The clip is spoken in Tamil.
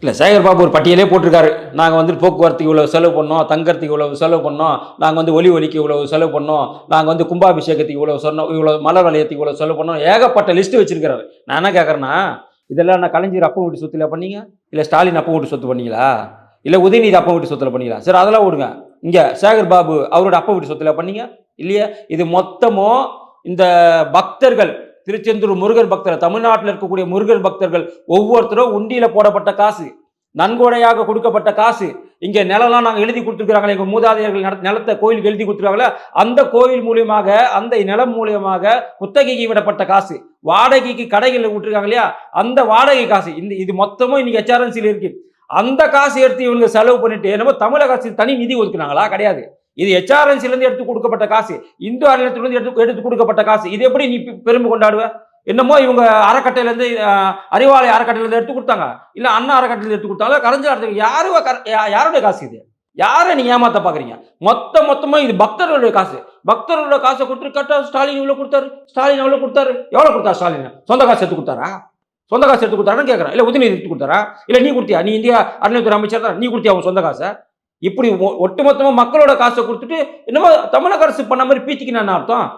இல்ல சேகர் பாபு ஒரு பட்டியலே போட்டிருக்காரு. நாங்க வந்து போக்குவரத்துக்கு இவ்வளவு செலவு பண்ணோம், தங்கறதுக்கு இவ்வளவு செலவு பண்ணோம், நாங்க வந்து ஒலிக்கு இவ்வளவு செலவு பண்ணோம், நாங்க வந்து கும்பாபிஷேகத்துக்கு இவ்வளவு சொன்னோம், இவ்வளவு மலர் வளையத்துக்கு இவ்வளவு செலவு பண்ணோம். ஏகப்பட்ட லிஸ்ட் வச்சிருக்காரு. நான் என்ன கேட்கறேன்னா, இதெல்லாம் நான் கலைஞர் அப்பன் வீட்டு சொத்துல பண்ணீங்க? இல்ல ஸ்டாலின் அப்பன் வீட்டு சொத்து பண்ணீங்களா? இல்ல உதயநிதி அப்பன் வீட்டு சொத்துல பண்ணீங்களா? சரி அதெல்லாம் விடுங்க. இங்க சேகர் பாபு அவரோட அப்பன் வீட்டு சொத்துல பண்ணீங்க? இல்லையே. இது மொத்தமும் இந்த பக்தர்கள் திருச்செந்தூர் முருகர் பக்தர் தமிழ்நாட்டில் இருக்கக்கூடிய முருகர் பக்தர்கள் ஒவ்வொருத்தரும் உண்டியில போடப்பட்ட காசு, நன்கொடையாக கொடுக்கப்பட்ட காசு. இங்க நிலம்லாம் நாங்க எழுதி கொடுத்துருக்காங்களே, எங்க மூதாதையர்கள் நிலத்தை கோயிலுக்கு எழுதி கொடுத்துருக்காங்களே, அந்த கோயில் மூலியமாக அந்த நிலம் மூலியமாக குத்தகைக்கு விடப்பட்ட காசு, வாடகைக்கு கடைகளில் விட்டுருக்காங்க இல்லையா, அந்த வாடகை காசு. இது மொத்தமும் இன்னைக்கு ஹெச்ஆர்என்சியில் இருக்கு. அந்த காசு எடுத்து இவங்க செலவு பண்ணிட்டு என்னமோ தமிழக அரசு தனி நிதி ஒதுக்குனாங்களா? கிடையாது. இது ஹெச்ஆர்என்சில இருந்து எடுத்து கொடுக்கப்பட்ட காசு, இந்து அறநிலையத்திலிருந்து எடுத்து கொடுக்கப்பட்ட காசு. இது எப்படி நீ பெருமை கொண்டாடுவ? என்னமோ இவங்க அறக்கட்டையில இருந்து அறிவாலய அறக்கட்டையில இருந்து எடுத்து கொடுத்தாங்க, இல்ல அண்ணா அறக்கட்டையில எடுத்து கொடுத்தாங்க, கலைஞர் யாருடைய காசு இது? யாரை நீங்க ஏமாத்த பாக்குறீங்க? மொத்தமா இது பக்தர்களுடைய காசு. பக்தர்களுடைய காசை கொடுத்து கேட்டா ஸ்டாலின் இவ்வளவு கொடுத்தாரு, ஸ்டாலின் எவ்வளவு கொடுத்தாரு, எவ்வளவு கொடுத்தாரு ஸ்டாலின்? சொந்த காசு எடுத்து கொடுத்தாரா? சொந்த காசு எடுத்து கொடுத்தாரான்னு கேட்கறேன். இல்ல உதயநிதி எடுத்து கொடுத்தாரா? இல்ல நீ கொடுத்தியா? நீ இந்தியா அறநிலையத்துறை அமைச்சர் தான், நீ கொடுத்தியா உன் சொந்த காசை? இப்படி ஒட்டுமொத்தமா மக்களோட காசை கொடுத்துட்டு என்னமோ தமிழக அரசு பண்ண மாதிரி பீத்திக்கினா அர்த்தம்.